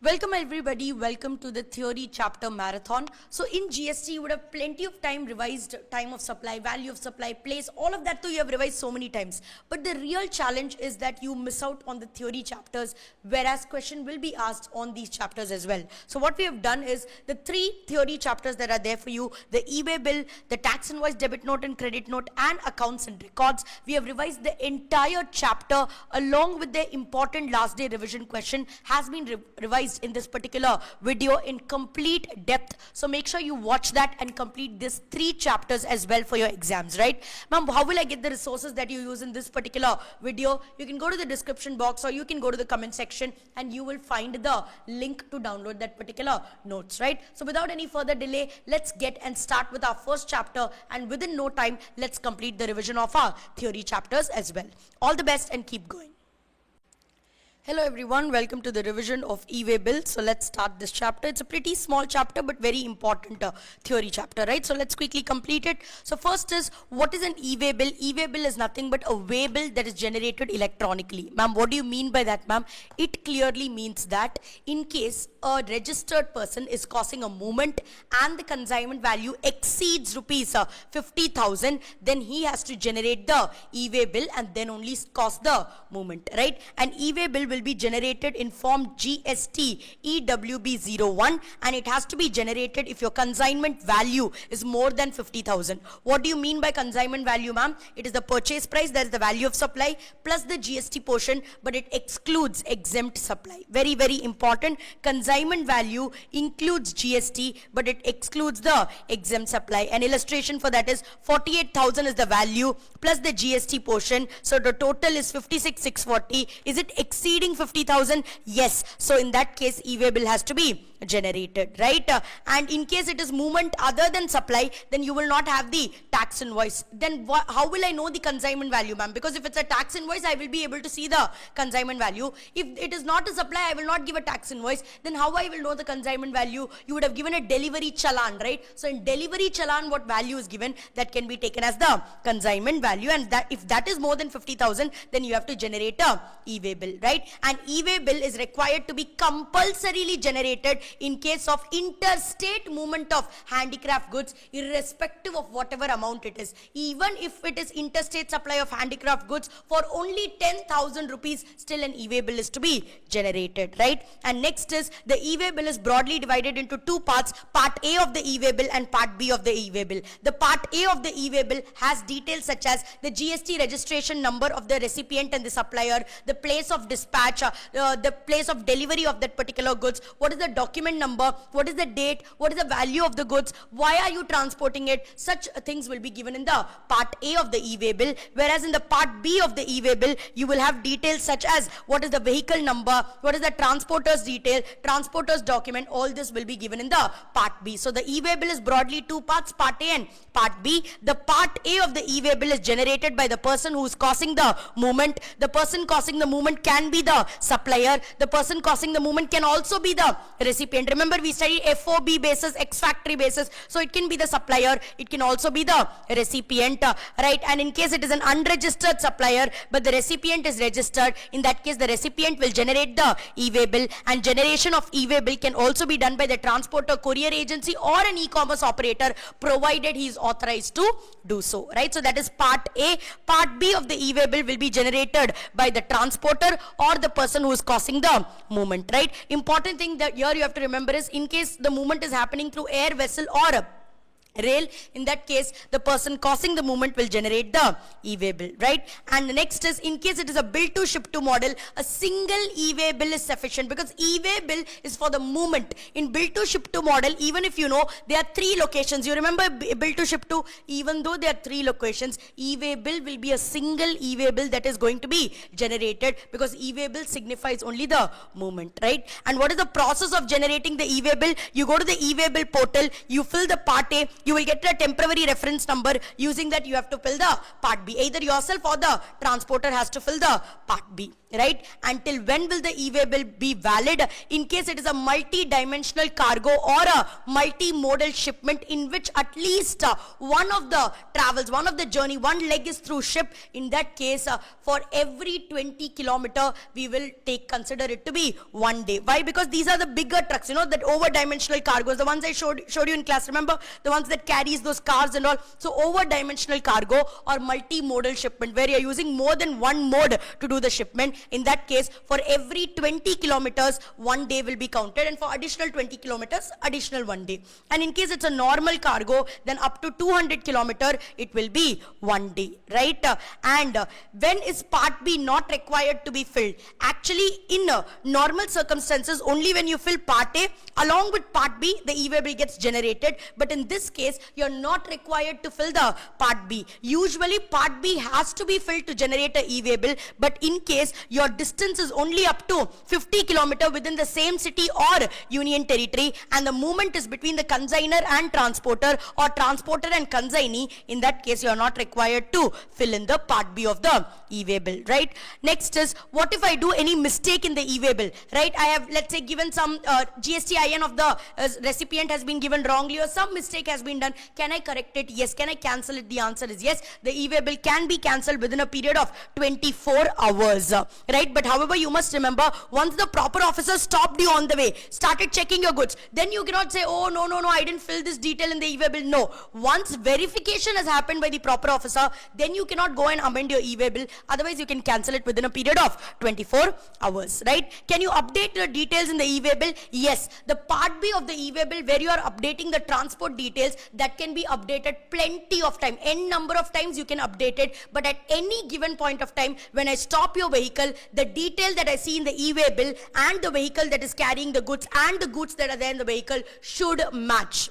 Welcome everybody, welcome to the theory chapter marathon. So in GST you would have plenty of time revised time of supply, value of supply, place, all of that too you have revised so many times. But the real challenge is that you miss out on the theory chapters, whereas question will be asked on these chapters as well. So what we have done is the three theory chapters that are there for you, the e-way bill, the tax invoice, debit note and credit note, and accounts and records. We have revised the entire chapter along with the important last day revision question has been revised in this particular video in complete depth. So make sure you watch that and complete these three chapters as well for your exams, right? Ma'am, how will I get the resources that you use in this particular video? You can go to the description box or you can go to the comment section and you will find the link to download that particular notes, right? So without any further delay, let's get and start with our first chapter, and within no time, let's complete the revision of our theory chapters as well. All the best and keep going. Hello everyone, welcome to the revision of e-way bill. So let's start this chapter. It's a pretty small chapter but very important theory chapter, right? So let's quickly complete it. So first is, what is an e-way bill? E-way bill is nothing but a way bill that is generated electronically. Ma'am, what do you mean by that, ma'am? It clearly means that in case a registered person is causing a movement and the consignment value exceeds rupees 50,000, then he has to generate the e-way bill and then only cost the movement, right? An e-way bill will be generated in form GST EWB01 and it has to be generated if your consignment value is more than 50,000. What do you mean by consignment value, ma'am? It is the purchase price, that is the value of supply, plus the GST portion, but it excludes exempt supply. Very, very important. Consignment value includes GST, but it excludes the exempt supply. An illustration for that is 48,000 is the value plus the GST portion. So the total is 56,640. Is it exceeding 50,000? Yes. So in that case, e-way bill has to be generated, right? And in case it is movement other than supply, then you will not have the tax invoice. Then how will I know the consignment value, ma'am? Because if it's a tax invoice, I will be able to see the consignment value. If it is not a supply, I will not give a tax invoice. Then how I will know the consignment value? You would have given a delivery challan, right? So in delivery challan, what value is given, that can be taken as the consignment value, and that if that is more than 50,000, then you have to generate a e-way bill, right? And e-way bill is required to be compulsorily generated in case of interstate movement of handicraft goods, irrespective of whatever amount it is. Even if it is interstate supply of handicraft goods for only 10,000 rupees, still an e-way bill is to be generated, right? And next is, the e-way bill is broadly divided into two parts, part A of the e-way bill and part B of the e-way bill. The part A of the e-way bill has details such as the GST registration number of the recipient and the supplier, the place of dispatch, the place of delivery of that particular goods, what is the document number, what is the date, what is the value of the goods, why are you transporting it. Such things will be given in the part A of the e-way bill, whereas in the part B of the e-way bill, you will have details such as what is the vehicle number, what is the transporter's detail, transporter's document. All this will be given in the part B. So the e-way bill is broadly two parts, part A and part B. The part A of the e-way bill is generated by the person who is causing the movement. The person causing the movement can be the supplier. The person causing the movement can also be the recipient. Remember, we studied FOB basis, ex-factory basis. So it can be the supplier, it can also be the recipient, right? And in case it is an unregistered supplier, but the recipient is registered, in that case, the recipient will generate the e-way bill. And generation of e-way bill can also be done by the transporter, courier agency, or an e-commerce operator, provided he is authorized to do so, right? So that is part A. Part B of the e-way bill will be generated by the transporter or the person who is causing the movement, right? Important thing that here you have to remember is, in case the movement is happening through air, vessel, or rail, in that case the person causing the movement will generate the e-way bill, right? And the next is, in case it is a bill to ship to model, a single e-way bill is sufficient, because e-way bill is for the movement. In bill to ship to model, even if you know there are three locations, you remember bill to ship to, even though there are three locations, e-way bill will be a single e-way bill that is going to be generated, because e-way bill signifies only the movement, right? And what is the process of generating the e-way bill? You go to the e-way bill portal, you fill the part A, you will get a temporary reference number. Using that, you have to fill the part B. Either yourself or the transporter has to fill the part B. right? Until when will the e-way bill be valid? In case it is a multi-dimensional cargo or a multimodal shipment in which at least one of the travels, one of the journey, one leg is through ship. In that case, for every 20 kilometer, we will consider it to be 1 day. Why? Because these are the bigger trucks, you know, that over-dimensional cargoes, the ones I showed you in class, remember? The ones that carries those cars and all. So over-dimensional cargo or multimodal shipment, where you're using more than one mode to do the shipment. In that case, for every 20 kilometers, 1 day will be counted, and for additional 20 kilometers, additional 1 day. And in case it's a normal cargo, then up to 200 kilometer, it will be 1 day, right? And when is part B not required to be filled? Actually, in normal circumstances, only when you fill part A, along with part B, the e-way bill gets generated. But in this case, you're not required to fill the part B. Usually, part B has to be filled to generate a e-way bill, but in case your distance is only up to 50 kilometer within the same city or union territory, and the movement is between the consignor and transporter, or transporter and consignee, in that case you are not required to fill in the part B of the e-way bill, right? Next is, what if I do any mistake in the e-way bill, right? I have, let's say, given some GSTIN of the recipient has been given wrongly, or some mistake has been done. Can I correct it? Yes. Can I cancel it? The answer is yes. The e-way bill can be cancelled within a period of 24 hours, right? But however, you must remember, once the proper officer stopped you on the way, started checking your goods, then you cannot say, oh, no, I didn't fill this detail in the e-way bill. No. Once verification has happened by the proper officer, then you cannot go and amend your e-way bill. Otherwise, you can cancel it within a period of 24 hours, right? Can you update the details in the e-way bill? Yes. The part B of the e-way bill, where you are updating the transport details, that can be updated plenty of time. N number of times you can update it, but at any given point of time, when I stop your vehicle, the detail that I see in the e-way bill and the vehicle that is carrying the goods and the goods that are there in the vehicle should match.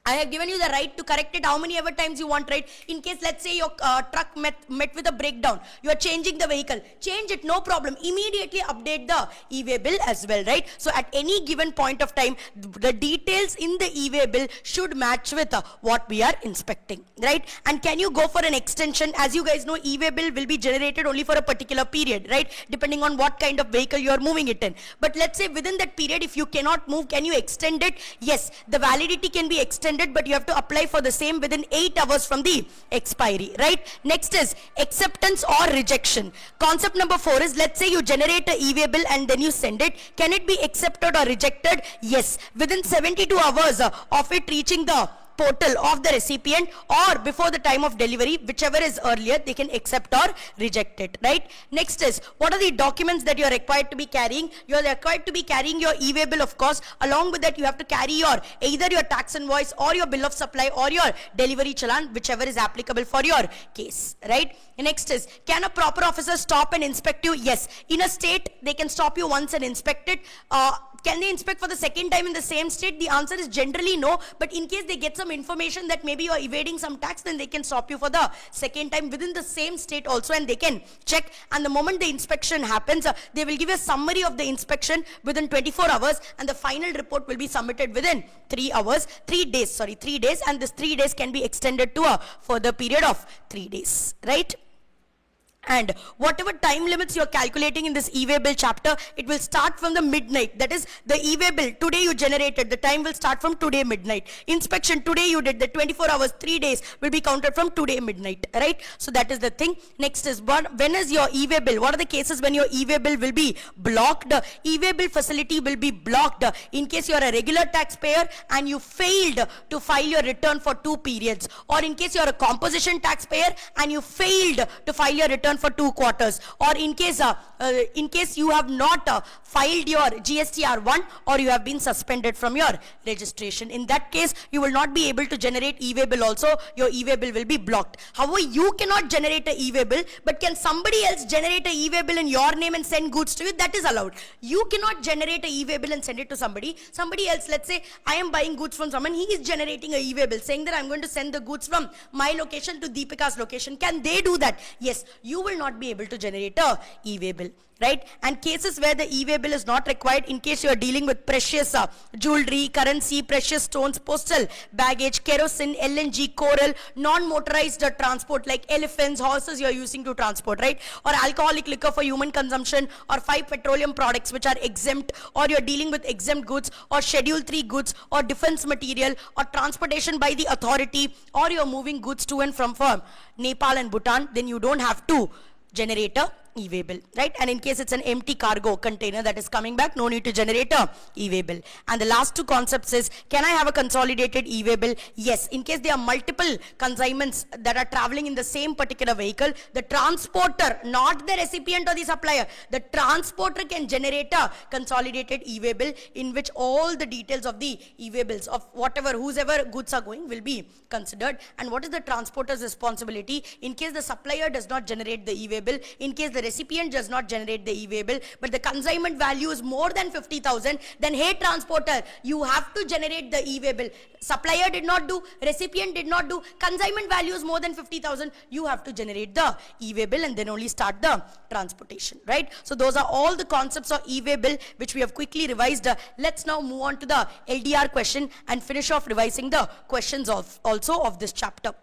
I have given you the right to correct it how many ever times you want, right? In case, let's say, your truck met with a breakdown, you are changing the vehicle, change it, no problem. Immediately update the e-way bill as well, right? So at any given point of time, the details in the e-way bill should match with what we are inspecting, right? And can you go for an extension? As you guys know, e-way bill will be generated only for a particular period, right? Depending on what kind of vehicle you are moving it in. But let's say within that period, if you cannot move, can you extend it? Yes, the validity can be extended, but you have to apply for the same within 8 hours from the expiry, right? Next is acceptance or rejection. Concept number 4 is, let's say you generate a e-way bill and then you send it. Can it be accepted or rejected? Yes. Within 72 hours of it reaching the portal of the recipient or before the time of delivery, whichever is earlier, they can accept or reject it, right? Next is, what are the documents that you are required to be carrying? You are required to be carrying your e-way bill, of course. Along with that, you have to carry your either your tax invoice or your bill of supply or your delivery challan, whichever is applicable for your case, right? Next is, can a proper officer stop and inspect you? Yes. In a state, they can stop you once and inspect it. Can they inspect for the second time in the same state? The answer is generally no, but in case they get some information that maybe you are evading some tax, then they can stop you for the second time within the same state also, and they can check. And the moment the inspection happens, they will give a summary of the inspection within 24 hours, and the final report will be submitted within 3 days, and this 3 days can be extended to a further period of 3 days, right? And whatever time limits you're calculating in this e-way bill chapter, it will start from the midnight. That is, the e-way bill, today you generated, the time will start from today midnight. Inspection, today you did, the 24 hours, 3 days will be counted from today midnight, right? So that is the thing. Next is, when is your e-way bill? What are the cases when your e-way bill will be blocked? E-way bill facility will be blocked in case you're a regular taxpayer and you failed to file your return for 2 periods. Or in case you're a composition taxpayer and you failed to file your return for 2 quarters, or in case you have not filed your GSTR1 or you have been suspended from your registration. In that case, you will not be able to generate e-way bill also. Your e-way bill will be blocked. However, you cannot generate a e-way bill, but can somebody else generate a e-way bill in your name and send goods to you? That is allowed. You cannot generate a e-way bill and send it to somebody. Somebody else, let's say I am buying goods from someone, he is generating a e-way bill saying that I'm going to send the goods from my location to Deepika's location. Can they do that? Yes. You will not be able to generate a e-way bill. right? And cases where the e-way bill is not required, in case you are dealing with precious jewelry, currency, precious stones, postal baggage, kerosene, LNG, coral, non-motorized transport like elephants, horses you are using to transport, right? Or alcoholic liquor for human consumption, or 5 petroleum products which are exempt, or you're dealing with exempt goods, or schedule 3 goods, or defense material, or transportation by the authority, or you're moving goods to and from Nepal and Bhutan, then you don't have to generate a e-way bill, right? And in case it's an empty cargo container that is coming back, no need to generate a e-way bill. And the last two concepts is, can I have a consolidated e-way bill? Yes, in case there are multiple consignments that are traveling in the same particular vehicle, the transporter, not the recipient or the supplier, the transporter can generate a consolidated e-way bill in which all the details of the e-way bills of whosever goods are going will be considered. And what is the transporter's responsibility? In case the supplier does not generate the e-way bill, in case the recipient does not generate the e-way bill, but the consignment value is more than 50,000, then hey transporter, you have to generate the e-way bill. Supplier did not do, recipient did not do, consignment value is more than 50,000, you have to generate the e-way bill and then only start the transportation, right? So those are all the concepts of e-way bill which we have quickly revised. Let's now move on to the LDR question and finish off revising the questions also of this chapter.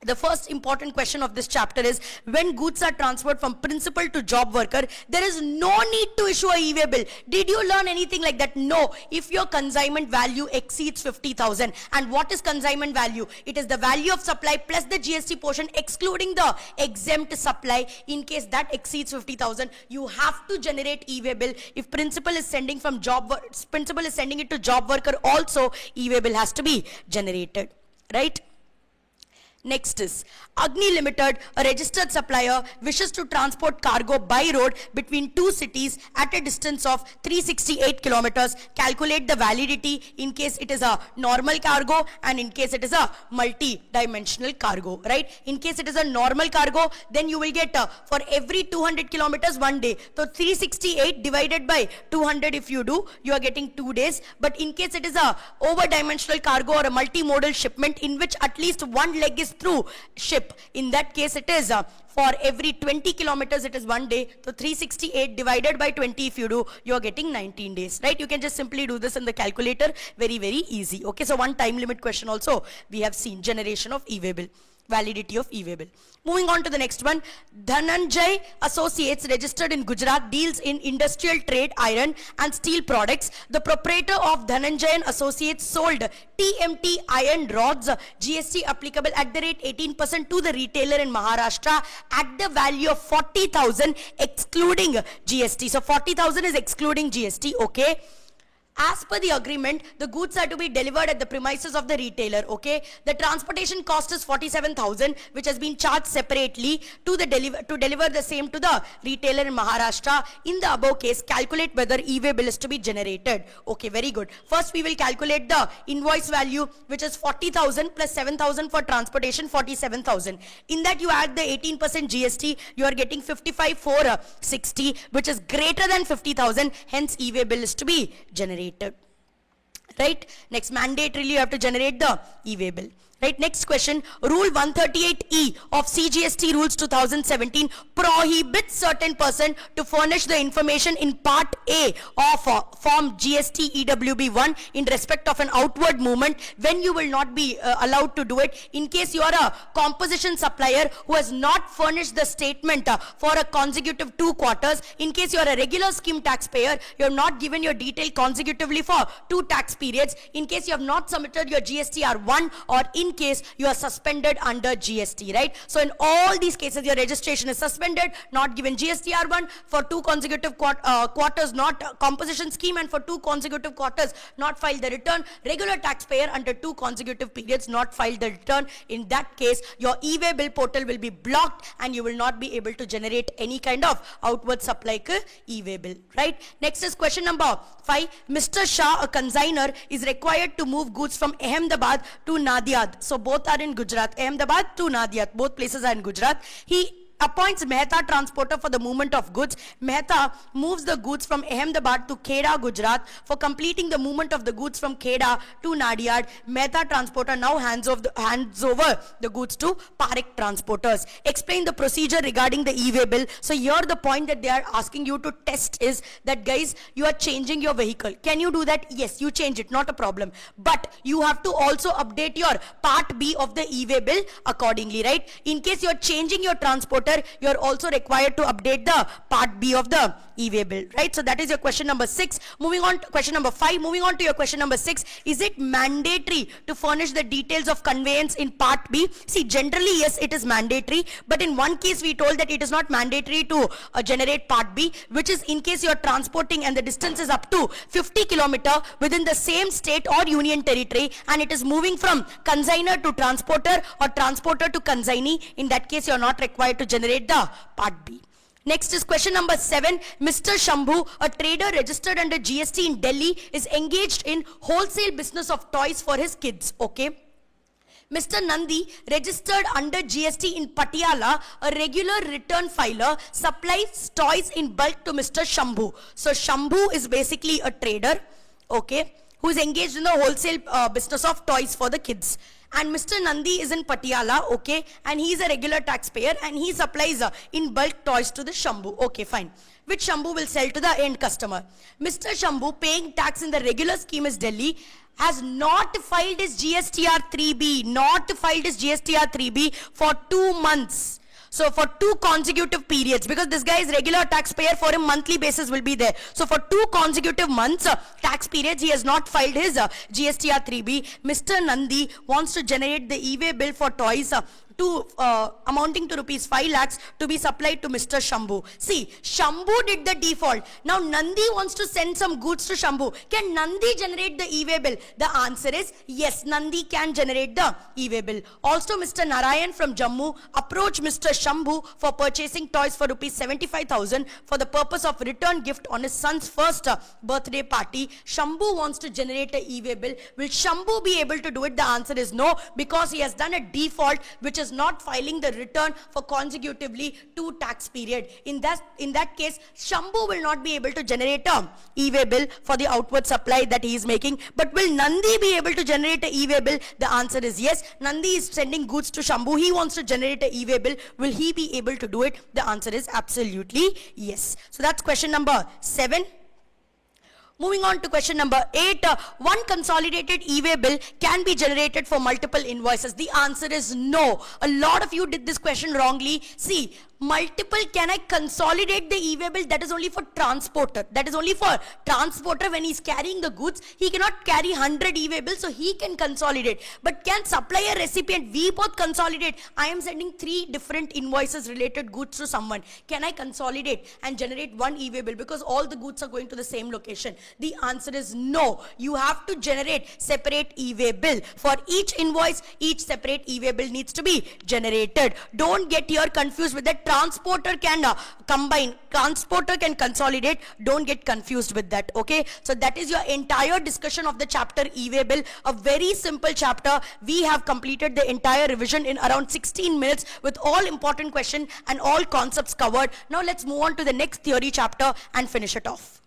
The first important question of this chapter is, when goods are transferred from principal to job worker, there is no need to issue a e-way bill. Did you learn anything like that? No. If your consignment value exceeds 50,000, and what is consignment value? It is the value of supply plus the GST portion excluding the exempt supply. In case that exceeds 50,000, you have to generate e-way bill. If principal is sending it to job worker also, e-way bill has to be generated, right? Next is, Agni Limited, a registered supplier, wishes to transport cargo by road between two cities at a distance of 368 kilometers. Calculate the validity in case it is a normal cargo and in case it is a multi-dimensional cargo, right? In case it is a normal cargo, then you will get for every 200 kilometers 1 day. So 368 divided by 200 if you do, you are getting 2 days. But in case it is a over-dimensional cargo or a multimodal shipment in which at least one leg is through ship, in that case it is for every 20 kilometers it is 1 day. So 368 divided by 20 if you do, you are getting 19 days, right? You can just simply do this in the calculator, very easy. Okay, so one time limit question also we have seen, generation of e-way bill, validity of e-way bill. Moving on to the next one, Dhananjay Associates, registered in Gujarat, deals in industrial trade, iron and steel products. The proprietor of Dhananjay Associates sold TMT iron rods, GST applicable at the rate 18% to the retailer in Maharashtra at the value of 40,000 excluding GST. So 40,000 is excluding GST, okay? As per the agreement, the goods are to be delivered at the premises of the retailer, okay? The transportation cost is 47,000, which has been charged separately to deliver the same to the retailer in Maharashtra. In the above case, calculate whether e-way bill is to be generated. Okay, very good. First, we will calculate the invoice value, which is 40,000 plus 7,000 for transportation, 47,000. In that, you add the 18% GST, you are getting 55,460, which is greater than 50,000. Hence, e-way bill is to be generated. Right? Next, mandatorily you have to generate the e-way bill. Right? Next question, Rule 138E of CGST Rules 2017 prohibits certain person to furnish the information in Part A of Form GST EWB 1 in respect of an outward movement, when you will not be allowed to do it. In case you are a composition supplier who has not furnished the statement for a consecutive 2 quarters, in case you are a regular scheme taxpayer, you have not given your detail consecutively for 2 tax periods, in case you have not submitted your GSTR 1, or in case you are suspended under GST, right? So in all these cases, your registration is suspended, not given GSTR1 for 2 consecutive quarters, not composition scheme, and for 2 consecutive quarters, not filed the return. Regular taxpayer under 2 consecutive periods, not filed the return. In that case, your e-way bill portal will be blocked and you will not be able to generate any kind of outward supply e-way bill, right? Next is question number 5. Mr. Shah, a consigner, is required to move goods from Ahmedabad to Nadiad. So both are in Gujarat. Ahmedabad to Nadiad, both places are in Gujarat. He appoints Mehta transporter for the movement of goods. Mehta moves the goods from Ahmedabad to Kheda, Gujarat. For completing the movement of the goods from Kheda to Nadiad, Mehta transporter now hands over the goods to Parekh transporters. Explain the procedure regarding the e-way bill. So here the point that they are asking you to test is that, guys, you are changing your vehicle. Can you do that? Yes, you change it, not a problem. But you have to also update your part B of the e-way bill accordingly, right? In case you're changing your transporter, you're also required to update the part B of the e-way bill, right? So that is your question number 6. Moving on to question number 5. Moving on to your question number 6. Is it mandatory to furnish the details of conveyance in part B? See, generally, yes, it is mandatory. But in one case, we told that it is not mandatory to generate part B, which is in case you're transporting and the distance is up to 50 kilometer within the same state or union territory, and it is moving from consignor to transporter or transporter to consignee. In that case, you're not required to generate the part B. Next is question number 7. Mr. Shambhu, a trader registered under GST in Delhi, is engaged in wholesale business of toys for his kids. Okay. Mr. Nandi, registered under GST in Patiala, a regular return filer, supplies toys in bulk to Mr. Shambhu. So Shambhu is basically a trader, okay, who is engaged in the wholesale business of toys for the kids. And Mr. Nandi is in Patiala, okay, and he is a regular taxpayer and he supplies in bulk toys to the Shambhu. Okay, fine. Which Shambhu will sell to the end customer. Mr. Shambhu, paying tax in the regular scheme is Delhi, has not filed his GSTR 3B, for 2 months. So for 2 consecutive periods, because this guy is regular taxpayer, for him monthly basis will be there. So for 2 consecutive months, tax periods, he has not filed his GSTR 3B. Mr. Nandi wants to generate the e-way bill for toys amounting to rupees 5 lakhs to be supplied to Mr. Shambhu. See, Shambhu did the default. Now Nandi wants to send some goods to Shambhu. Can Nandi generate the e-way bill? The answer is yes, Nandi can generate the e-way bill. Also, Mr. Narayan from Jammu approached Mr. Shambhu for purchasing toys for rupees 75,000 for the purpose of return gift on his son's first birthday party. Shambhu wants to generate an e-way bill. Will Shambhu be able to do it? The answer is no, because he has done a default, which is not filing the return for consecutively 2 tax period. In that case, Shambhu will not be able to generate a e-way bill for the outward supply that he is making. But will Nandi be able to generate a e-way bill? The answer is yes. Nandi is sending goods to Shambhu. He wants to generate a e-way bill. Will he be able to do it? The answer is absolutely yes. So that's question number 7. Moving on to question number 8. One consolidated e-way bill can be generated for multiple invoices. The answer is no. A lot of you did this question wrongly. See, multiple, can I consolidate the e-way bill? That is only for transporter. That is only for transporter. When he's carrying the goods, he cannot carry 100 e-way bills, so he can consolidate. But can supplier, recipient, we both consolidate? I am sending 3 different invoices related goods to someone. Can I consolidate and generate one e-way bill because all the goods are going to the same location? The answer is no. You have to generate separate e-way bill. For each invoice, each separate e-way bill needs to be generated. Don't get here confused with that. Transporter can combine, transporter can consolidate. Don't get confused with that, okay? So that is your entire discussion of the chapter e-way bill. A very simple chapter. We have completed the entire revision in around 16 minutes with all important questions and all concepts covered. Now let's move on to the next theory chapter and finish it off.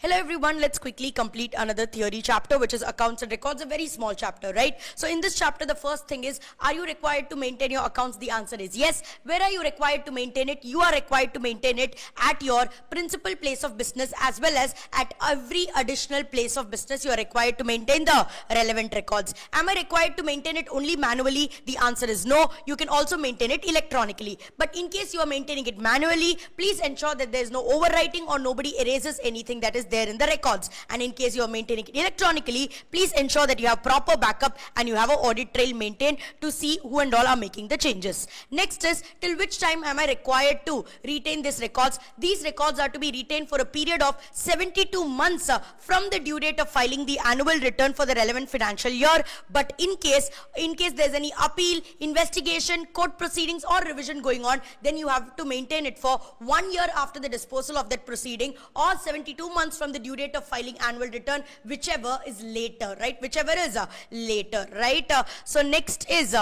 Hello everyone, let's quickly complete another theory chapter, which is accounts and records, a very small chapter, right? So in this chapter, the first thing is, are you required to maintain your accounts? The answer is yes. Where are you required to maintain it? You are required to maintain it at your principal place of business as well as at every additional place of business. You are required to maintain the relevant records. Am I required to maintain it only manually? The answer is no. You can also maintain it electronically. But in case you are maintaining it manually, please ensure that there is no overwriting or nobody erases anything that is there in the records. And in case you are maintaining it electronically, please ensure that you have proper backup and you have an audit trail maintained to see who and all are making the changes. Next is, till which time am I required to retain these records? These records are to be retained for a period of 72 months from the due date of filing the annual return for the relevant financial year. But in case there's any appeal, investigation, court proceedings or revision going on, then you have to maintain it for 1 year after the disposal of that proceeding or 72 months from the due date of filing annual return, whichever is later, right? Whichever is later, right? So next is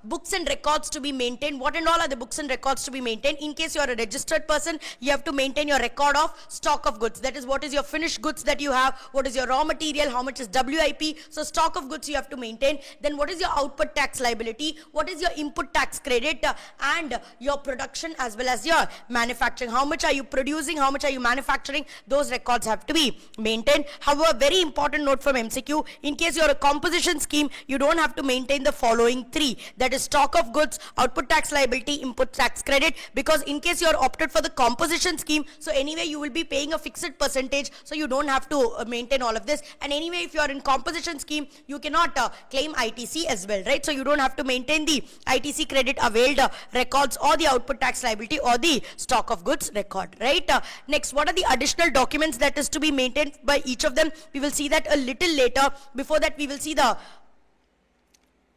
books and records to be maintained. What and all are the books and records to be maintained? In case you are a registered person, you have to maintain your record of stock of goods. That is, what is your finished goods that you have, what is your raw material, how much is WIP. So stock of goods you have to maintain. Then what is your output tax liability, what is your input tax credit, and your production as well as your manufacturing. How much are you producing, how much are you manufacturing? Those records have to be maintained. However, very important note from MCQ, in case you're a composition scheme, you don't have to maintain the following three. That is stock of goods, output tax liability, input tax credit, because in case you're opted for the composition scheme, so anyway you will be paying a fixed percentage, so you don't have to maintain all of this. And anyway, if you're in composition scheme, you cannot claim ITC as well, right? So you don't have to maintain the ITC credit availed records or the output tax liability or the stock of goods record, right? Next, what are the additional documents that is to be maintained by each of them? We will see that a little later. Before that, we will see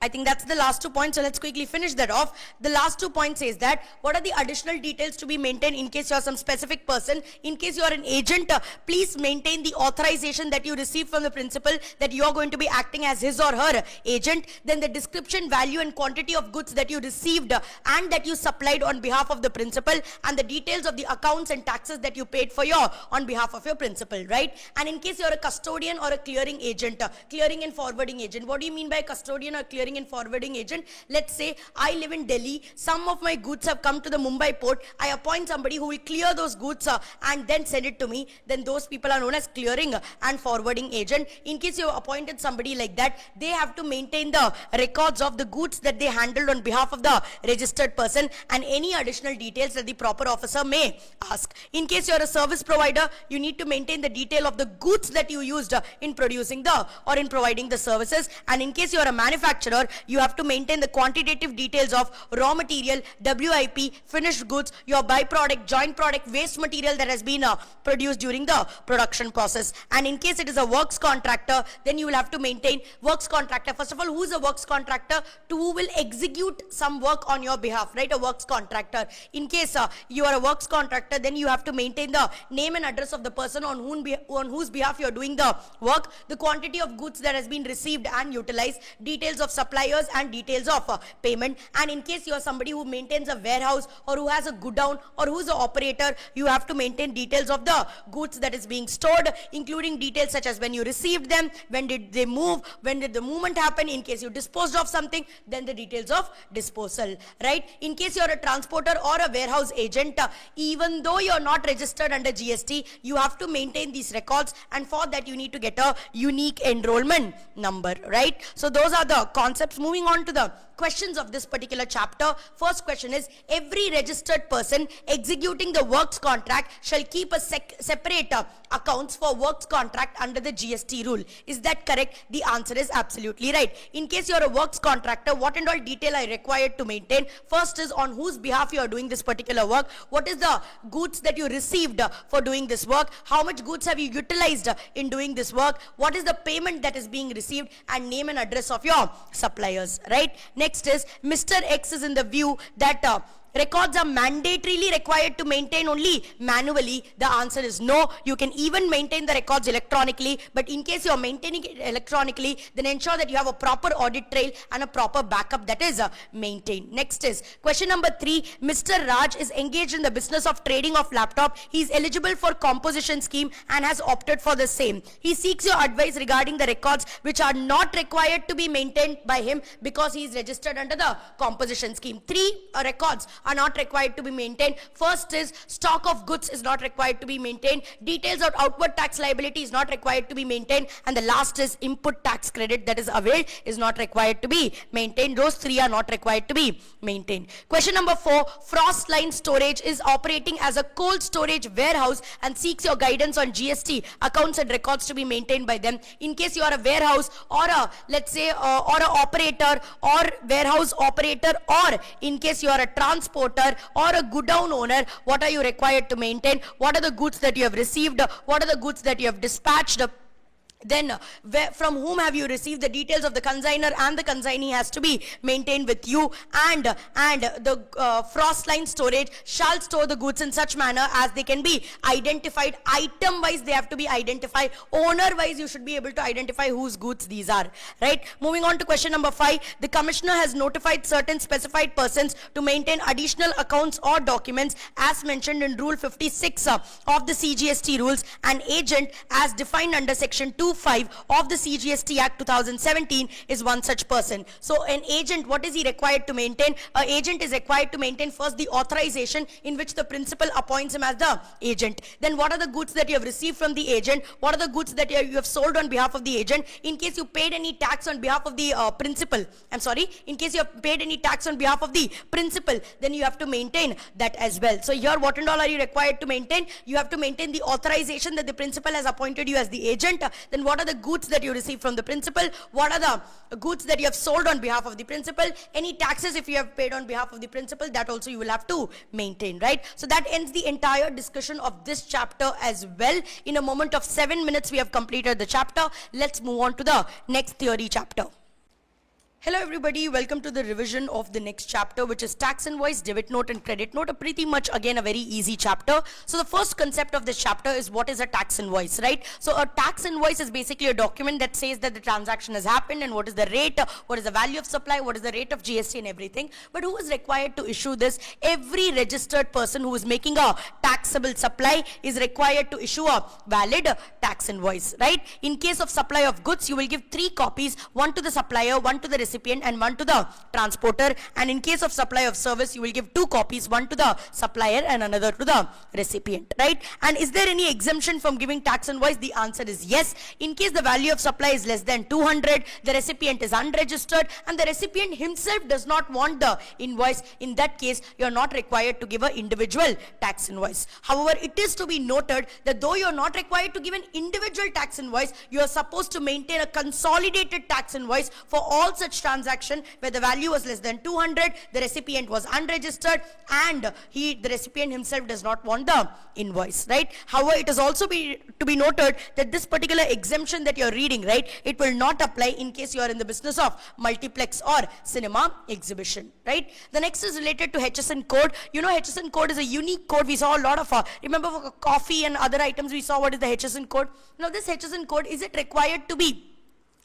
I think that's the last 2 points, so let's quickly finish that off. The last 2 points says that what are the additional details to be maintained in case you are some specific person. In case you are an agent, please maintain the authorization that you receive from the principal that you are going to be acting as his or her agent. Then the description, value and quantity of goods that you received and that you supplied on behalf of the principal, and the details of the accounts and taxes that you paid for on behalf of your principal, right? And in case you are a custodian or a clearing agent, clearing and forwarding agent. What do you mean by custodian or clearing and forwarding agent? Let's say I live in Delhi, some of my goods have come to the Mumbai port, I appoint somebody who will clear those goods and then send it to me. Then those people are known as clearing and forwarding agent. In case you have appointed somebody like that, they have to maintain the records of the goods that they handled on behalf of the registered person and any additional details that the proper officer may ask. In case you are a service provider, you need to maintain the detail of the goods that you used in producing or in providing the services. And in case you are a manufacturer, you have to maintain the quantitative details of raw material, WIP, finished goods, your byproduct, joint product, waste material that has been produced during the production process. And in case it is a works contractor, then you will have to maintain works contractor. First of all, who is a works contractor? To who will execute some work on your behalf, right? A works contractor. In case you are a works contractor, then you have to maintain the name and address of the person on whose behalf you are doing the work, the quantity of goods that has been received and utilized, details of suppliers and details of payment. And in case you are somebody who maintains a warehouse or who has a godown or who is an operator, you have to maintain details of the goods that is being stored, including details such as when you received them, when did they move, when did the movement happen. In case you disposed of something, then the details of disposal, right? In case you are a transporter or a warehouse agent, even though you are not registered under GST, you have to maintain these records, and for that you need to get a unique enrollment number, right? So those are the concepts. Moving on to the questions of this particular chapter. First question is, every registered person executing the works contract shall keep a separate accounts for works contract under the GST rule. Is that correct? The answer is absolutely right. In case you are a works contractor, what and all detail are required to maintain? First is on whose behalf you are doing this particular work. What is the goods that you received for doing this work? How much goods have you utilized in doing this work? What is the payment that is being received? And name and address of your suppliers, right? Next is, Mr. X is in the view that records are mandatorily required to maintain only manually. The answer is no. You can even maintain the records electronically, but in case you are maintaining it electronically, then ensure that you have a proper audit trail and a proper backup that is maintained. Next is question number 3. Mr. Raj is engaged in the business of trading of laptop. He is eligible for composition scheme and has opted for the same. He seeks your advice regarding the records which are not required to be maintained by him because he is registered under the composition scheme. 3 records are not required to be maintained. First is stock of goods is not required to be maintained. Details of outward tax liability is not required to be maintained. And the last is input tax credit that is availed is not required to be maintained. Those 3 are not required to be maintained. Question number 4. Frost Line Storage is operating as a cold storage warehouse and seeks your guidance on GST accounts and records to be maintained by them. In case you are a warehouse or a, let's say, or a operator or warehouse operator, or in case you are a transporter or a godown owner, what are you required to maintain? What are the goods that you have received? What are the goods that you have dispatched? Then from whom have you received? The details of the consignor and the consignee has to be maintained with you, and the frost line storage shall store the goods in such manner as they can be identified. Item wise they have to be identified, owner wise you should be able to identify whose goods these are, right? Moving on to question number 5. The commissioner has notified certain specified persons to maintain additional accounts or documents as mentioned in rule 56 of the CGST rules. An agent as defined under section 2(5) of the CGST Act 2017 is one such person. So an agent, what is he required to maintain? An agent is required to maintain first the authorization in which the principal appoints him as the agent. Then what are the goods that you have received from the agent? What are the goods that you have sold on behalf of the agent? In case you paid any tax on behalf of the principal, in case you have paid any tax on behalf of the principal, then you have to maintain that as well. So here what and all are you required to maintain? You have to maintain the authorization that the principal has appointed you as the agent. Then what are the goods that you receive from the principal? What are the goods that you have sold on behalf of the principal? Any taxes if you have paid on behalf of the principal, that also you will have to maintain, right? So that ends the entire discussion of this chapter as well. In a moment of 7 minutes we have completed the chapter. Let's move on to the next theory chapter. Hello everybody, welcome to the revision of the next chapter, which is tax invoice, debit note and credit note. Pretty much again a very easy chapter. So the first concept of this chapter is what is a tax invoice, right? So a tax invoice is basically a document that says that the transaction has happened and what is the rate, what is the value of supply, what is the rate of GST and everything. But who is required to issue this? Every registered person who is making a taxable supply is required to issue a valid tax invoice, right? In case of supply of goods, you will give 3 copies, one to the supplier, one to the recipient and one to the transporter. And in case of supply of service, you will give 2 copies, one to the supplier and another to the recipient, right? And is there any exemption from giving tax invoice? The answer is yes. In case the value of supply is less than 200, the recipient is unregistered and the recipient himself does not want the invoice, in that case you are not required to give an individual tax invoice. However, it is to be noted that though you are not required to give an individual tax invoice, you are supposed to maintain a consolidated tax invoice for all such transaction where the value was less than 200, the recipient was unregistered and the recipient himself does not want the invoice, right? However, it is also to be noted that this particular exemption that you are reading, right, it will not apply in case you are in the business of multiplex or cinema exhibition, right? The next is related to HSN code. You know, HSN code is a unique code. We saw a lot of, remember for coffee and other items, we saw what is the HSN code. Now this HSN code, is it required to be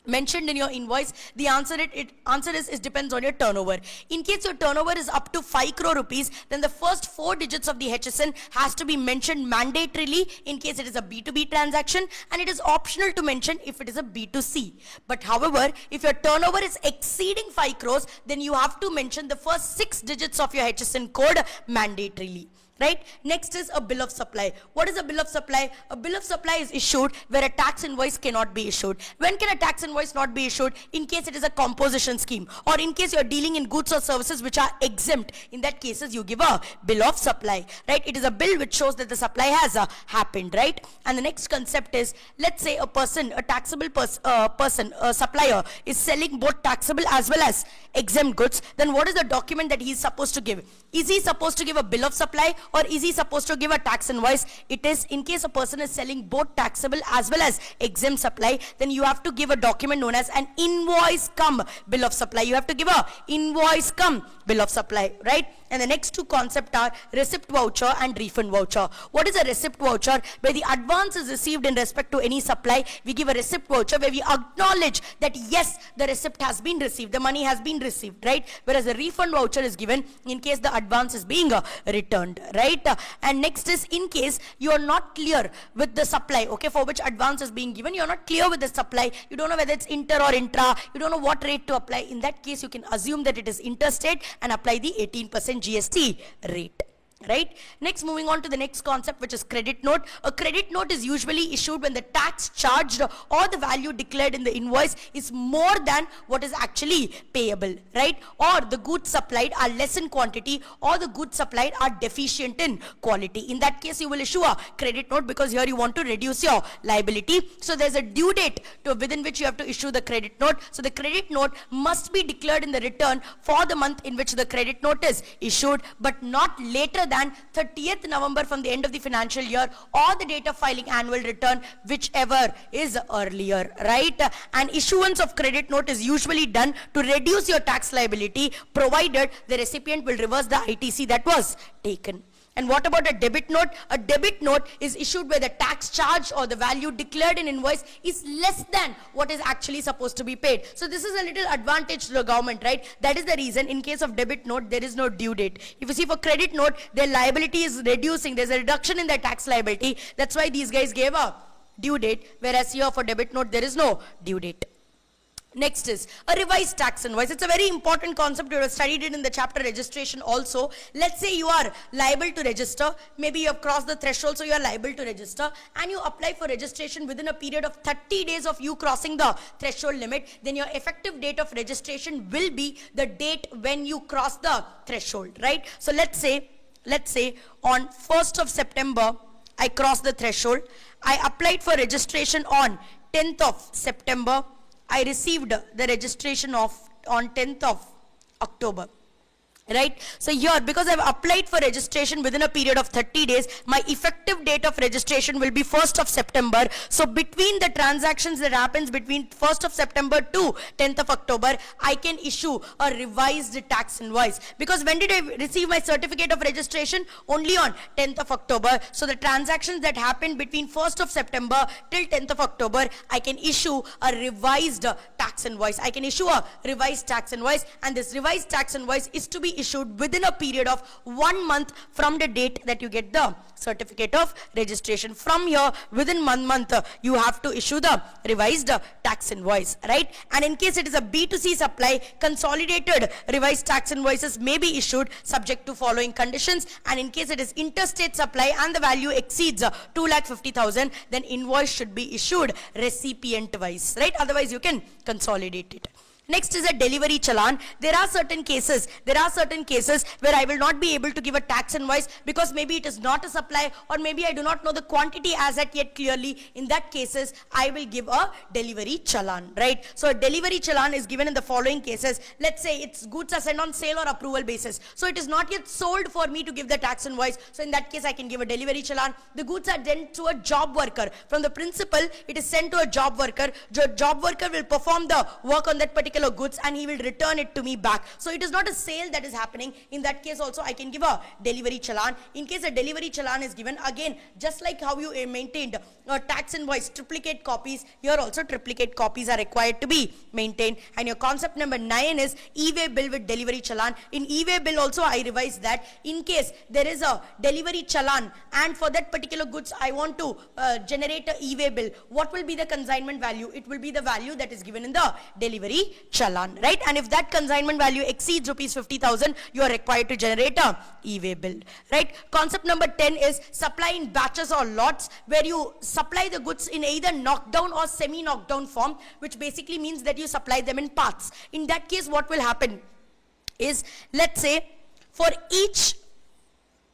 mentioned in your invoice? The answer is it depends on your turnover. In case your turnover is up to 5 crore rupees, then the first 4 digits of the HSN has to be mentioned mandatorily in case it is a B2B transaction, and it is optional to mention if it is a B2C. But however, if your turnover is exceeding 5 crores, then you have to mention the first 6 digits of your HSN code mandatorily, right? Next is a bill of supply. What is a bill of supply? A bill of supply is issued where a tax invoice cannot be issued. When can a tax invoice not be issued? In case it is a composition scheme, or in case you are dealing in goods or services which are exempt. In that cases, you give a bill of supply, right? It is a bill which shows that the supply has happened, right? And the next concept is, let's say a person, a taxable person, a supplier is selling both taxable as well as exempt goods. Then what is the document that he is supposed to give? Is he supposed to give a bill of supply, or is he supposed to give a tax invoice? It is, in case a person is selling both taxable as well as exempt supply, then you have to give a document known as an invoice cum bill of supply. You have to give a invoice cum bill of supply, right? And the next 2 concepts are receipt voucher and refund voucher. What is a receipt voucher? Where the advance is received in respect to any supply, we give a receipt voucher where we acknowledge that yes, the receipt has been received, the money has been received, right? Whereas a refund voucher is given in case the advance is being returned, right? And next is in case you are not clear with the supply, okay, for which advance is being given, you are not clear with the supply, you don't know whether it's inter or intra, you don't know what rate to apply. In that case, you can assume that it is interstate and apply the 18% GST rate. Right? Next, moving on to the next concept, which is credit note. A credit note is usually issued when the tax charged or the value declared in the invoice is more than what is actually payable, right? Or the goods supplied are less in quantity, or the goods supplied are deficient in quality. In that case, you will issue a credit note because here you want to reduce your liability. So there's a due date within which you have to issue the credit note. So the credit note must be declared in the return for the month in which the credit note is issued, but not later than 30th November from the end of the financial year, or the date of filing annual return, whichever is earlier, right? And issuance of credit note is usually done to reduce your tax liability, provided the recipient will reverse the ITC that was taken. And what about a debit note? A debit note is issued where the tax charge or the value declared in invoice is less than what is actually supposed to be paid. So this is a little advantage to the government, right? That is the reason in case of debit note, there is no due date. If you see for credit note, their liability is reducing. There's a reduction in their tax liability. That's why these guys gave a due date, whereas here for debit note, there is no due date. Next is a revised tax invoice. It's a very important concept. You have studied it in the chapter registration also. Let's say you are liable to register. Maybe you have crossed the threshold, so you are liable to register. And you apply for registration within a period of 30 days of you crossing the threshold limit. Then your effective date of registration will be the date when you cross the threshold, right? So let's say on 1st of September, I crossed the threshold. I applied for registration on 10th of September. I received the registration on 10th of October. Right? So here, because I've applied for registration within a period of 30 days, my effective date of registration will be 1st of September. So between the transactions that happens between 1st of September to 10th of October, I can issue a revised tax invoice. Because when did I receive my certificate of registration? Only on 10th of October. So the transactions that happened between 1st of September till 10th of October, I can issue a revised tax invoice. I can issue a revised tax invoice, and this revised tax invoice is to be issued within a period of 1 month from the date that you get the certificate of registration. From here, within 1 month, you have to issue the revised tax invoice, right? And in case it is a B2C supply, consolidated revised tax invoices may be issued subject to following conditions. And in case it is interstate supply and the value exceeds 2,50,000, then invoice should be issued recipient wise, right? Otherwise, you can consolidate it. Next is a delivery challan. There are certain cases where I will not be able to give a tax invoice because maybe it is not a supply, or maybe I do not know the quantity as at yet clearly. In that cases, I will give a delivery challan, right? So a delivery challan is given in the following cases. Let's say its goods are sent on sale or approval basis. So it is not yet sold for me to give the tax invoice. So in that case, I can give a delivery challan. The goods are sent to a job worker. From the principal, it is sent to a job worker. The job worker will perform the work on that particular goods and he will return it to me back. So it is not a sale that is happening. In that case also, I can give a delivery challan. In case a delivery challan is given, again, just like how you maintained a tax invoice triplicate copies, here also triplicate copies are required to be maintained. And your concept number 9 is e-way bill with delivery challan. In e-way bill also, I revised that in case there is a delivery challan and for that particular goods I want to generate a e-way bill, what will be the consignment value? It will be the value that is given in the delivery challan, right? And if that consignment value exceeds rupees 50,000, you are required to generate a e-way bill, right? Concept number 10 is supply in batches or lots, where you supply the goods in either knockdown or semi-knockdown form, which basically means that you supply them in parts. In that case, what will happen is, let's say, for each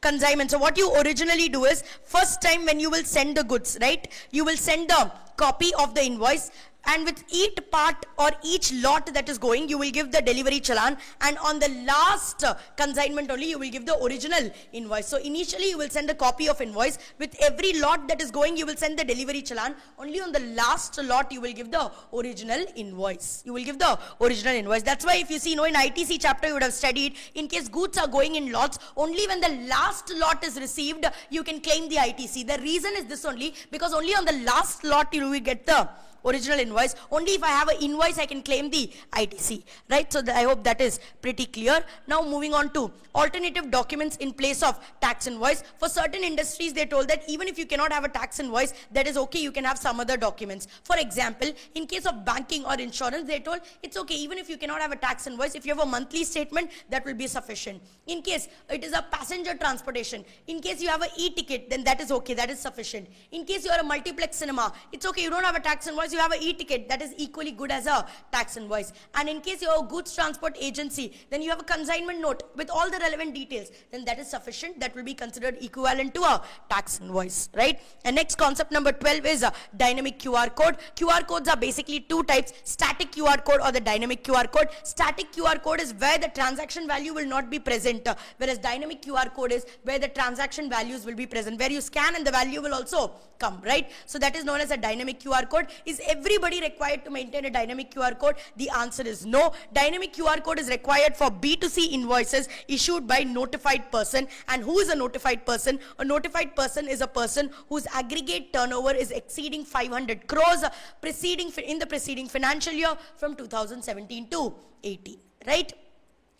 consignment, so what you originally do is, first time when you will send the goods, right, you will send the copy of the invoice, and with each part or each lot that is going, you will give the delivery challan, and on the last consignment only you will give the original invoice. So initially you will send a copy of invoice. With every lot that is going, you will send the delivery challan. Only on the last lot you will give the original invoice. You will give the original invoice. That's why if you see, in ITC chapter you would have studied, in case goods are going in lots, only when the last lot is received, you can claim the ITC. The reason is this only, because only on the last lot you will get the original invoice. Only if I have an invoice I can claim the ITC, right? So I hope that is pretty clear. Now moving on to alternative documents in place of tax invoice. For certain industries, they told that even if you cannot have a tax invoice, that is okay, you can have some other documents. For example, in case of banking or insurance, they told it's okay, even if you cannot have a tax invoice, if you have a monthly statement, that will be sufficient. In case it is a passenger transportation, in case you have an e-ticket, then that is okay, that is sufficient. In case you are a multiplex cinema, it's okay, you don't have a tax invoice, you have an e-ticket, that is equally good as a tax invoice. And in case you're a goods transport agency, then you have a consignment note with all the relevant details, then that is sufficient. That will be considered equivalent to a tax invoice, right? And next concept number 12 is a dynamic QR code. QR codes are basically two types, static QR code or the dynamic QR code. Static QR code is where the transaction value will not be present, whereas dynamic QR code is where the transaction values will be present, where you scan and the value will also come, right? So that is known as a dynamic QR code. Is everybody required to maintain a dynamic QR code? The answer is no. Dynamic QR code is required for B2C invoices issued by notified person. And who is a notified person? A notified person is a person whose aggregate turnover is exceeding 500 crores in the preceding financial year from 2017 to 18, right?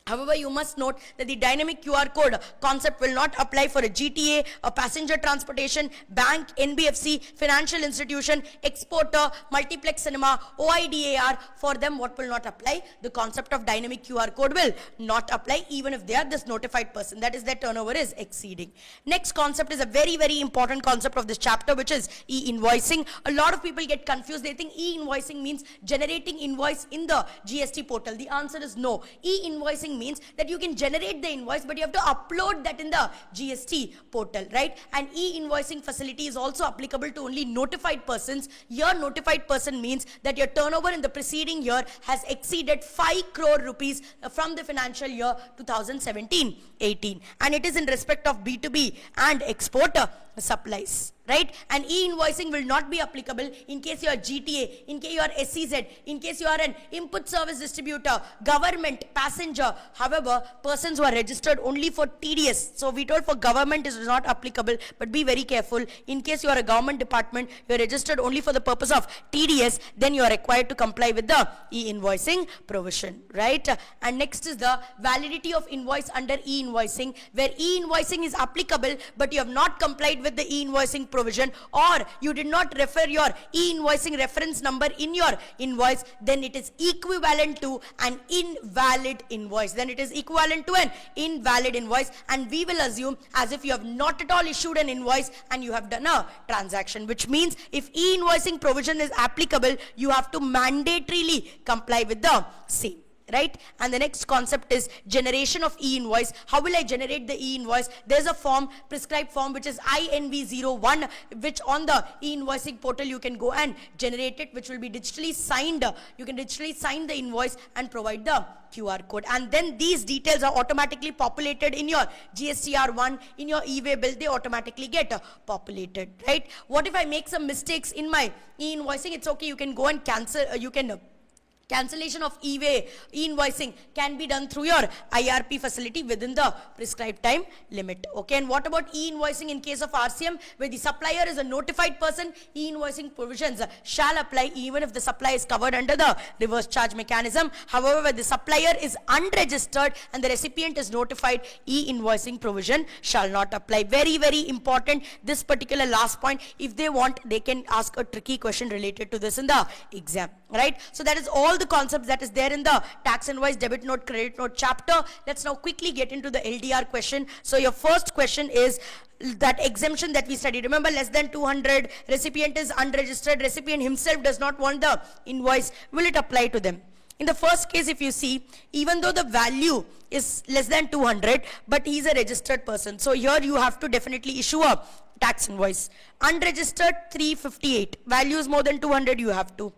However, you must note that the dynamic QR code concept will not apply for a GTA, a passenger transportation, bank, NBFC, financial institution, exporter, multiplex cinema, OIDAR. For them, what will not apply? The concept of dynamic QR code will not apply even if they are this notified person. That is, their turnover is exceeding. Next concept is a very, very important concept of this chapter, which is e-invoicing. A lot of people get confused. They think e-invoicing means generating invoice in the GST portal. The answer is no. E-invoicing means that you can generate the invoice, but you have to upload that in the GST portal, right? And e-invoicing facility is also applicable to only notified persons. Your notified person means that your turnover in the preceding year has exceeded 5 crore rupees from the financial year 2017-18, and it is in respect of B2B and exporter supplies, right? And e-invoicing will not be applicable in case you are GTA, in case you are SEZ, in case you are an input service distributor, government, passenger. However, persons who are registered only for TDS. So we told for government is not applicable, but be very careful. In case you are a government department, you are registered only for the purpose of TDS, then you are required to comply with the e-invoicing provision, right? And next is the validity of invoice under e-invoicing, where e-invoicing is applicable, but you have not complied with the e-invoicing provision, or you did not refer your e-invoicing reference number in your invoice, then it is equivalent to an invalid invoice. Then it is equivalent to an invalid invoice, and we will assume as if you have not at all issued an invoice and you have done a transaction, which means if e-invoicing provision is applicable, you have to mandatorily comply with the same, right? And the next concept is generation of e-invoice. How will I generate the e-invoice? There's a form, prescribed form, which is INV01, which on the e-invoicing portal you can go and generate it, which will be digitally signed. You can digitally sign the invoice and provide the QR code, and then these details are automatically populated in your GSTR1, in your e-way bill. They automatically get populated, right? What if I make some mistakes in my e-invoicing? It's okay, you can go and cancel, cancellation of e-invoicing can be done through your IRP facility within the prescribed time limit. Okay, and what about e-invoicing in case of RCM, where the supplier is a notified person? E-invoicing provisions shall apply even if the supply is covered under the reverse charge mechanism. However, where the supplier is unregistered and the recipient is notified, e-invoicing provision shall not apply. Very, very important, this particular last point. If they want, they can ask a tricky question related to this in the exam, right? So that is all the concepts that is there in the tax invoice, debit note, credit note chapter. Let's now quickly get into the LDR question. So your first question is that exemption that we studied. Remember, less than 200, recipient is unregistered, recipient himself does not want the invoice. Will it apply to them? In the first case, if you see, even though the value is less than 200, but he is a registered person. So here you have to definitely issue a tax invoice. Unregistered 358, value is more than 200, you have to.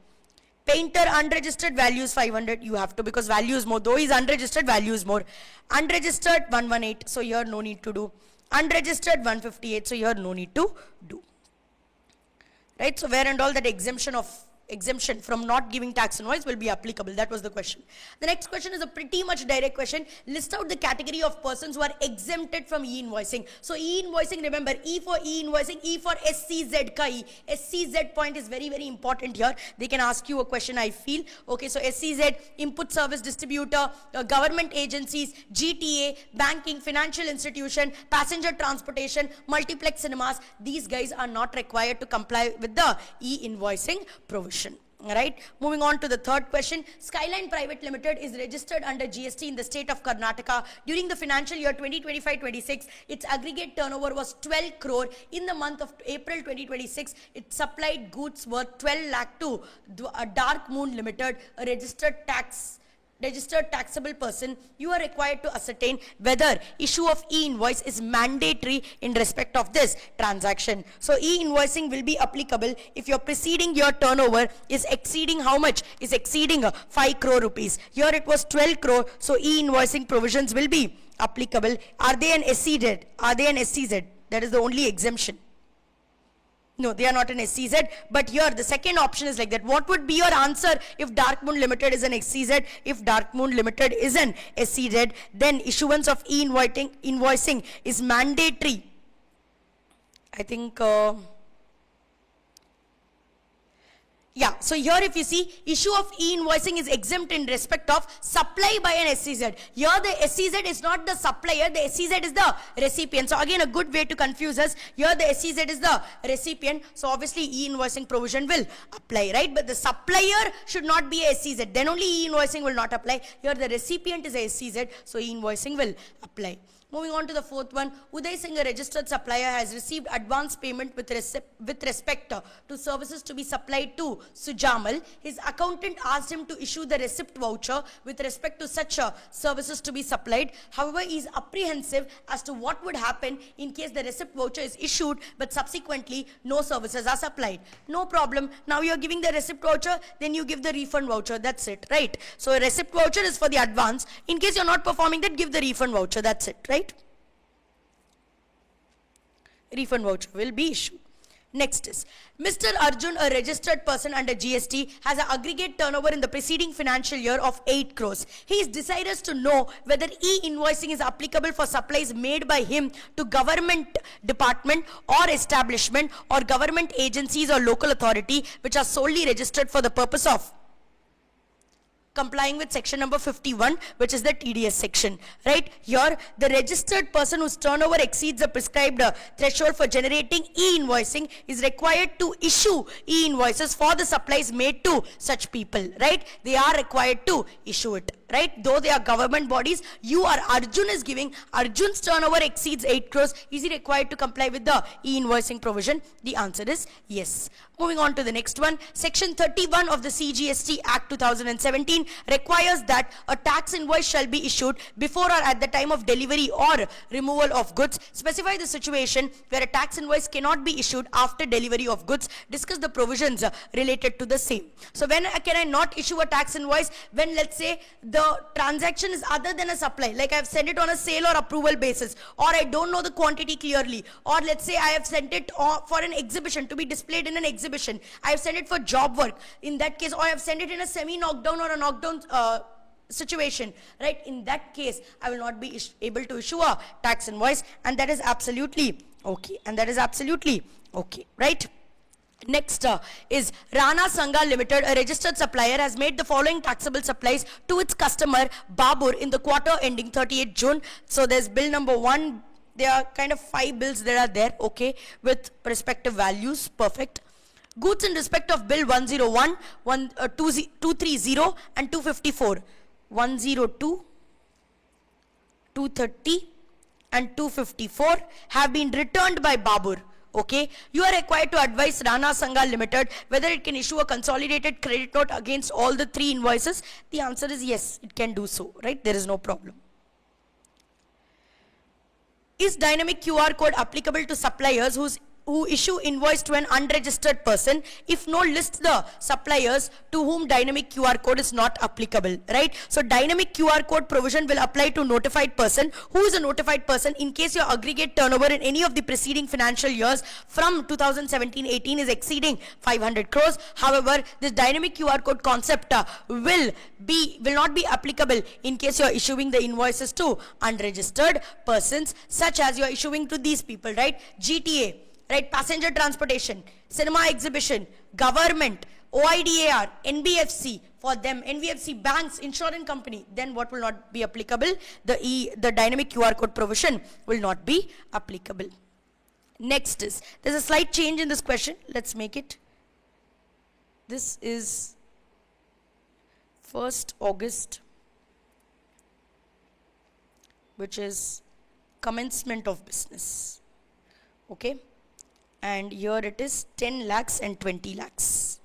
Painter unregistered, value is 500, you have to, because value is more. Though he is unregistered, value is more. Unregistered 118, so here no need to do. Unregistered 158, so here no need to do. Right, so where and all that exemption from not giving tax invoice will be applicable? That was the question. The next question is a pretty much direct question. List out the category of persons who are exempted from e-invoicing. So e-invoicing, remember, E for e-invoicing, E for SCZ ka E. SCZ point is very, very important here. They can ask you a question, I feel. Okay, so SCZ, input service distributor, government agencies, GTA, banking, financial institution, passenger transportation, multiplex cinemas. These guys are not required to comply with the e-invoicing provision. Right, moving on to the third question. Skyline Private Limited is registered under GST in the state of Karnataka. During the financial year 2025-26, its aggregate turnover was 12 crore. In the month of April 2026, it supplied goods worth 12 lakh to Dark Moon Limited, a registered taxable person. You are required to ascertain whether issue of e-invoice is mandatory in respect of this transaction. So e-invoicing will be applicable if your preceding year turnover is exceeding how much? Is exceeding 5 crore rupees. Here it was 12 crore, so e-invoicing provisions will be applicable. Are they an SEZ? Are they an SEZ? That is the only exemption. No, they are not an SEZ, but here the second option is like that. What would be your answer if Dark Moon Limited is an SEZ? If Dark Moon Limited is an SEZ, then issuance of e-invoicing is mandatory. I think... yeah, so here if you see, issue of e-invoicing is exempt in respect of supply by an SEZ. Here the SEZ is not the supplier, the SEZ is the recipient. So again, a good way to confuse us. Here the SEZ is the recipient, so obviously e-invoicing provision will apply, right? But the supplier should not be a SEZ, then only e-invoicing will not apply. Here the recipient is a SEZ, so e-invoicing will apply. Moving on to the fourth one, Uday Singh, a registered supplier, has received advance payment with respect to services to be supplied to Sujamal. His accountant asked him to issue the receipt voucher with respect to such services to be supplied. However, he is apprehensive as to what would happen in case the receipt voucher is issued, but subsequently no services are supplied. No problem. Now you are giving the receipt voucher, then you give the refund voucher. That's it, right? So a receipt voucher is for the advance. In case you are not performing that, give the refund voucher. That's it, right? Refund voucher will be issued. Next is Mr. Arjun, a registered person under GST, has an aggregate turnover in the preceding financial year of 8 crores. He is desirous to know whether e-invoicing is applicable for supplies made by him to government department or establishment or government agencies or local authority which are solely registered for the purpose of complying with section number 51, which is the TDS section, right? Here, the registered person whose turnover exceeds the prescribed threshold for generating e-invoicing is required to issue e-invoices for the supplies made to such people, right? They are required to issue it, right? Though they are government bodies, Arjun is giving, Arjun's turnover exceeds 8 crores. Is he required to comply with the e-invoicing provision? The answer is yes. Moving on to the next one, section 31 of the CGST Act 2017 requires that a tax invoice shall be issued before or at the time of delivery or removal of goods. Specify the situation where a tax invoice cannot be issued after delivery of goods. Discuss the provisions related to the same. So when can I not issue a tax invoice? When, let's say, the transaction is other than a supply, like I've sent it on a sale or approval basis, or I don't know the quantity clearly, or let's say I have sent it for an exhibition to be displayed in an exhibition. I have sent it for job work. In that case, or I have sent it in a semi-knockdown or a knockdown situation, right? In that case, I will not be able to issue a tax invoice, and that is absolutely okay. And that is absolutely okay, right? Next is Rana Sangha Limited, a registered supplier, has made the following taxable supplies to its customer Babur in the quarter ending 30th June. So there's bill number 1. There are kind of 5 bills that are there, okay, with respective values. Perfect. Goods in respect of bill 101, 230 and 254. 102, 230 and 254 have been returned by Babur. Okay, you are required to advise Rana Sangha Limited whether it can issue a consolidated credit note against all the 3 invoices. The answer is yes, it can do so, right? There is no problem. Is dynamic QR code applicable to suppliers who issue invoice to an unregistered person? If no, list the suppliers to whom dynamic QR code is not applicable, right? So dynamic QR code provision will apply to notified person. Who is a notified person? In case your aggregate turnover in any of the preceding financial years from 2017-18 is exceeding 500 crores. However, this dynamic QR code concept will not be applicable in case you are issuing the invoices to unregistered persons, such as you are issuing to these people, right? GTA, right, passenger transportation, cinema exhibition, government, OIDAR, NBFC, for them, NBFC, banks, insurance company, then what will not be applicable? The dynamic QR code provision will not be applicable. Next is, there's a slight change in this question. Let's make it. This is 1st August, which is commencement of business. Okay, and here it is 10 lakhs and 20 lakhs.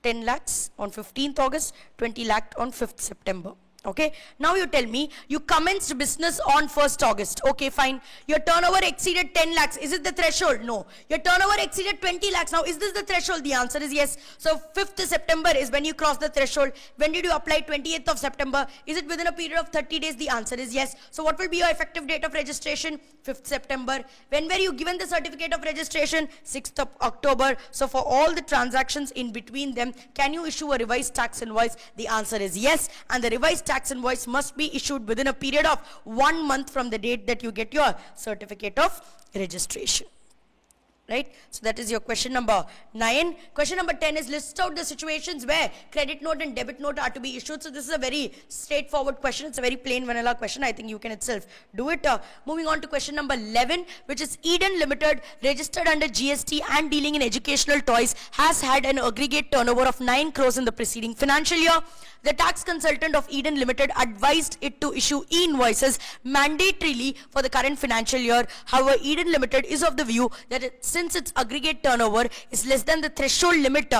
10 lakhs on 15th August, 20 lakh on 5th September. Okay, now you tell me, you commenced business on 1st August. Okay, fine. Your turnover exceeded 10 lakhs. Is it the threshold? No. Your turnover exceeded 20 lakhs. Now, is this the threshold? The answer is yes. So, 5th September is when you cross the threshold. When did you apply? 28th of September. Is it within a period of 30 days? The answer is yes. So, what will be your effective date of registration? 5th September. When were you given the certificate of registration? 6th of October. So, for all the transactions in between them, can you issue a revised tax invoice? The answer is yes. And the revised tax invoice must be issued within a period of 1 month from the date that you get your certificate of registration. Right? So that is your question number 9. Question number 10 is list out the situations where credit note and debit note are to be issued. So this is a very straightforward question. It's a very plain vanilla question. I think you can itself do it. Moving on to question number 11, which is Eden Limited, registered under GST and dealing in educational toys, has had an aggregate turnover of 9 crores in the preceding financial year. The tax consultant of Eden Limited advised it to issue e-invoices mandatorily for the current financial year. However, Eden Limited is of the view that since its aggregate turnover is less than the threshold limit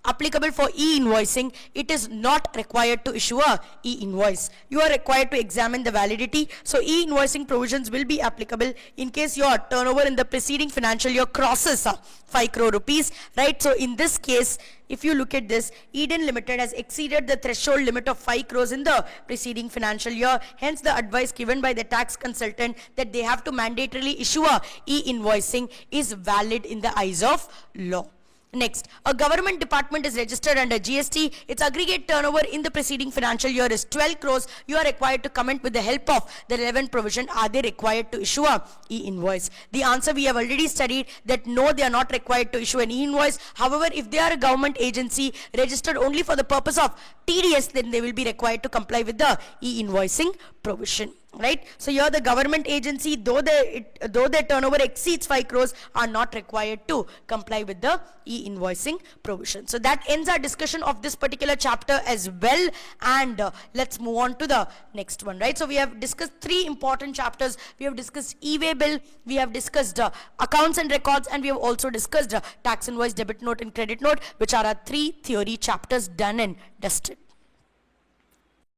applicable for e-invoicing, it is not required to issue a e-invoice. You are required to examine the validity. So e-invoicing provisions will be applicable in case your turnover in the preceding financial year crosses 5 crore rupees, right? So in this case, if you look at this, Eden Limited has exceeded the threshold limit of 5 crores in the preceding financial year. Hence, the advice given by the tax consultant that they have to mandatorily issue a e-invoicing is valid in the eyes of law. Next, a government department is registered under GST. Its aggregate turnover in the preceding financial year is 12 crores. You are required to comment with the help of the relevant provision. Are they required to issue a e-invoice? The answer we have already studied that no, they are not required to issue an e-invoice. However, if they are a government agency registered only for the purpose of TDS, then they will be required to comply with the e-invoicing provision. Right? So here the government agency, though their turnover exceeds 5 crores, are not required to comply with the e-invoicing provision. So that ends our discussion of this particular chapter as well. And let's move on to the next one. Right? So we have discussed 3 important chapters. We have discussed e-way bill, we have discussed accounts and records, and we have also discussed tax invoice, debit note and credit note, which are our 3 theory chapters done and dusted.